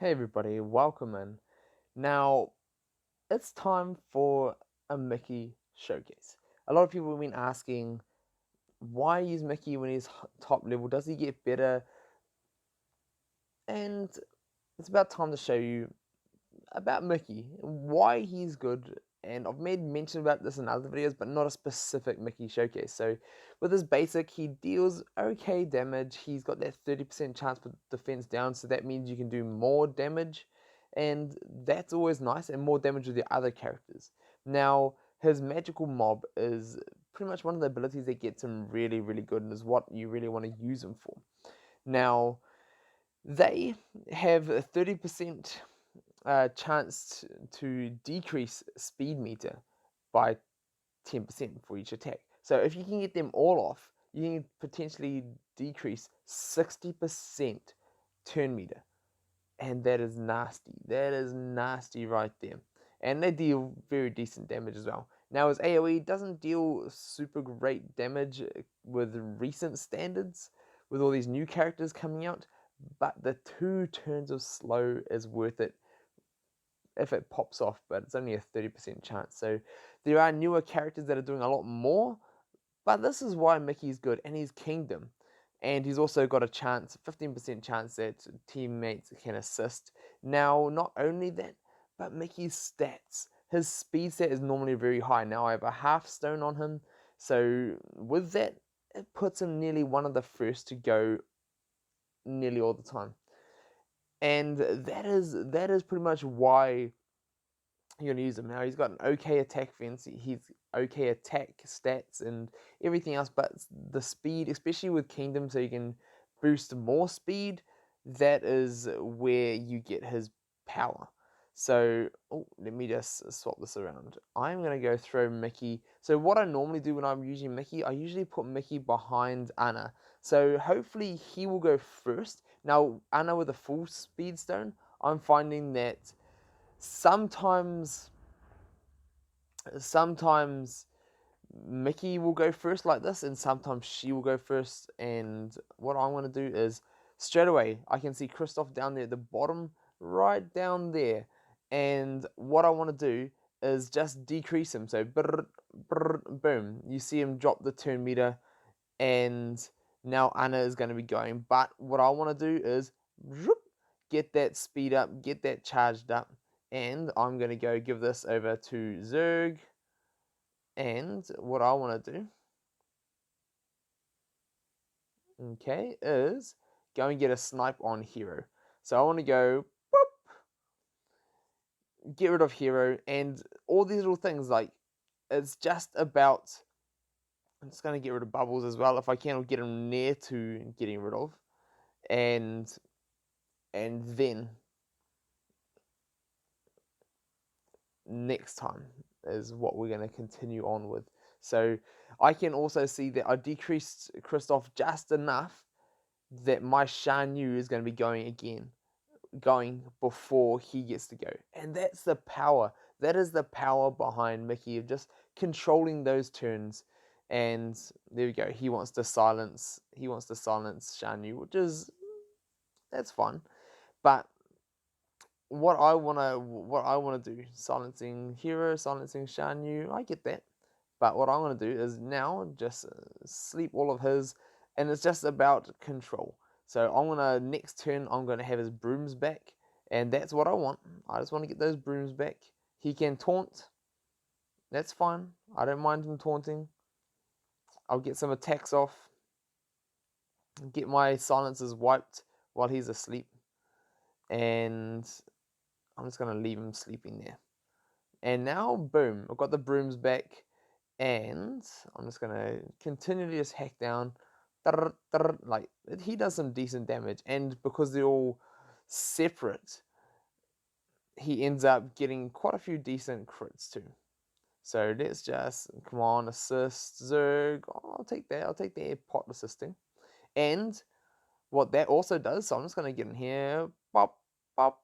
Hey everybody, welcome in. Now, it's time for a Mickey showcase. A lot of people have been asking, why use Mickey when he's top level? Does he get better? And it's about time to show you about Mickey, why he's good. And I've made mention about this in other videos, but not a specific Mickey showcase. So with his basic, he deals okay damage. He's got that 30% chance for defense down, so that means you can do more damage. And that's always nice, and more damage with the other characters. Now, his magical mob is pretty much one of the abilities that gets him really, really good, and is what you really want to use him for. Now, they have a 30% chance to decrease speed meter by 10% for each attack. So if you can get them all off, you can potentially decrease 60% turn meter. And that is nasty. That is nasty right there. And they deal very decent damage as well. Now his AoE doesn't deal super great damage with recent standards, with all these new characters coming out, but the 2 turns of slow is worth it if it pops off, but it's only a 30% chance. So there are newer characters that are doing a lot more, but this is why Mickey's good, and he's Kingdom. And he's also got a chance, 15% chance that teammates can assist. Now, not only that, but Mickey's stats. His speed stat is normally very high. Now I have a half stone on him, so with that, it puts him nearly one of the first to go nearly all the time. And that is pretty much why you're gonna use him. Now he's got an okay attack fence, he's okay attack stats and everything else, but the speed, especially with Kingdom, so you can boost more speed, that is where you get his power. So, let me just swap this around. I'm gonna go throw Mickey. So what I normally do when I'm using Mickey, I usually put Mickey behind Anna. So hopefully he will go first. Now Anna with a full speed stone, I'm finding that sometimes sometimes Mickey will go first like this, and sometimes she will go first. And what I want to do is straight away I can see Kristoff down there at the bottom, right down there. And what I want to do is just decrease him. So brr, brr, boom, you see him drop the turn meter, and now Anna is going to be going. But what I want to do is get that speed up, get that charged up, and I'm going to go give this over to Zurg. And what I want to do, okay, is go and get a snipe on Hero. So I want to go, boop, get rid of Hero, and all these little things, like, it's just about, I'm just going to get rid of Bubbles as well, if I can, or get him near to getting rid of. And then next time is what we're going to continue on with. So I can also see that I decreased Kristoff just enough that my Shan is going to be going before he gets to go. And that's the power. That is the power behind Mickey, of just controlling those turns. And there we go. He wants to silence Shan, that's fun. But what I wanna do, silencing Hero, silencing Shan, I get that. But what I want to do is now just sleep all of his, and it's just about control. So next turn I'm gonna have his brooms back, and that's what I want. I just want to get those brooms back. He can taunt, that's fine. I don't mind him taunting. I'll get some attacks off, get my silences wiped while he's asleep, and I'm just gonna leave him sleeping there. And now, boom, I've got the brooms back, and I'm just gonna continually just hack down. Like, he does some decent damage, and because they're all separate, he ends up getting quite a few decent crits too. So let's just, come on, assist Zurg. Oh, I'll take that. I'll take the pot assisting. And what that also does, so I'm just gonna get in here, pop, pop,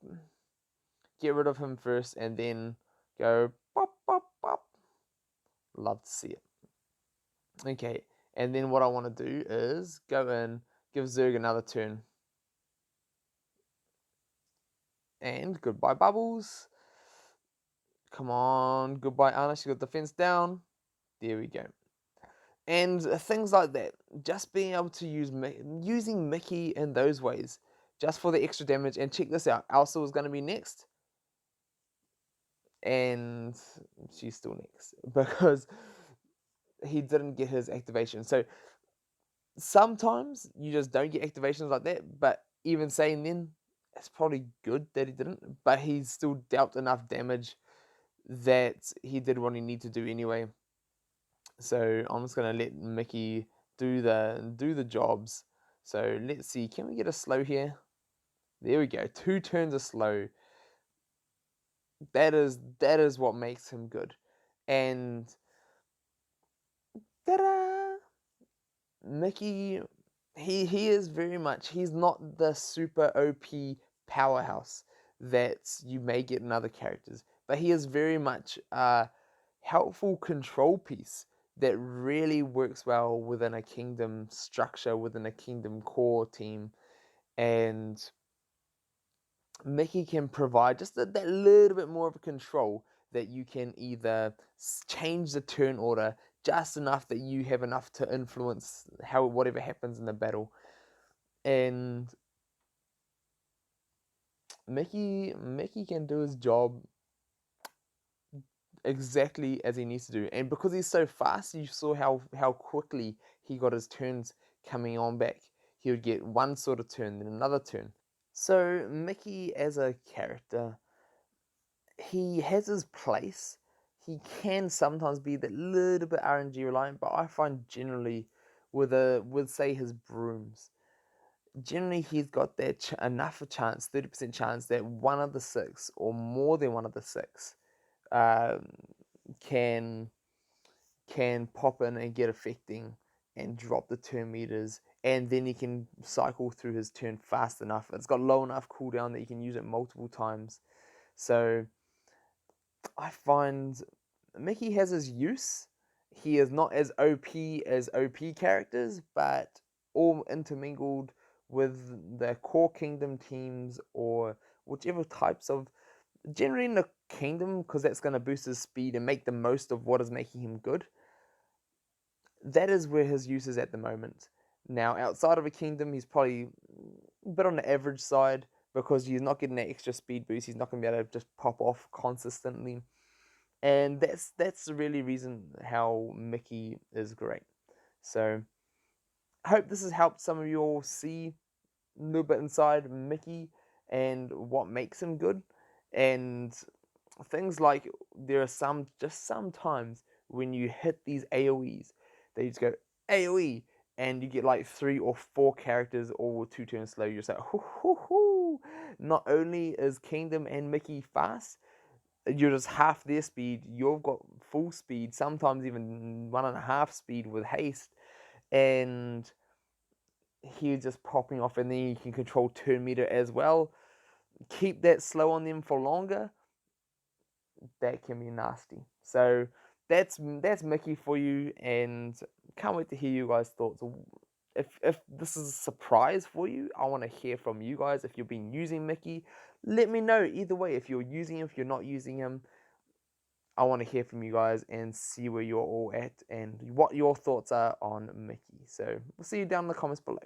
get rid of him first, and then go pop, pop, pop. Love to see it. Okay, and then what I want to do is go in, give Zurg another turn. And goodbye, Bubbles. Come on, goodbye, Anna. She got the fence down. There we go. And things like that. Just being able to using Mickey in those ways, just for the extra damage. And check this out. Elsa was going to be next. And she's still next. Because he didn't get his activation. So sometimes you just don't get activations like that. But even saying then, it's probably good that he didn't. But he still dealt enough damage that he did what he needed to do anyway. So I'm just gonna let Mickey do the jobs. So let's see, can we get a slow here? There we go. 2 turns of slow. That is what makes him good. And ta-da! Mickey, he is very much, he's not the super OP powerhouse that you may get in other characters, but he is very much a helpful control piece that really works well within a kingdom structure, within a kingdom core team. And Mickey can provide just that little bit more of a control that you can either change the turn order just enough that you have enough to influence how whatever happens in the battle. And Mickey can do his job exactly as he needs to do. And because he's so fast, you saw how quickly he got his turns coming on back. He would get one sort of turn, then another turn. So Mickey as a character, he has his place. He can sometimes be that little bit RNG reliant, but I find generally with say his brooms, generally he's got that enough a chance, 30% chance that one of the 6 or more than one of the 6 can pop in and get affecting and drop the turn meters, and then he can cycle through his turn fast enough. It's got low enough cooldown that you can use it multiple times. So I find Mickey has his use. He is not as OP as OP characters, but all intermingled with the core kingdom teams or whichever types of generally in the kingdom, because that's going to boost his speed and make the most of what is making him good. That is where his use is at the moment. Now, outside of a kingdom, he's probably a bit on the average side because he's not getting that extra speed boost. He's not going to be able to just pop off consistently. And that's the really reason how Mickey is great. So I hope this has helped some of you all see a little bit inside Mickey and what makes him good. And things like there are some times when you hit these AoEs, they just go AoE and you get like 3 or 4 characters all 2 turns slow. You're just like, hoo, hoo, hoo. Not only is Kingdom and Mickey fast, you're just half their speed. You've got full speed, sometimes even 1.5 speed with haste, and he's just popping off, and then you can control turn meter as well. Keep that slow on them for longer. That can be nasty. So that's Mickey for you, and can't wait to hear you guys' thoughts. If this is a surprise for you, I want to hear from you guys. If you've been using Mickey, let me know either way. If you're using him, if you're not using him, I want to hear from you guys and see where you're all at and what your thoughts are on Mickey. So we'll see you down in the comments below.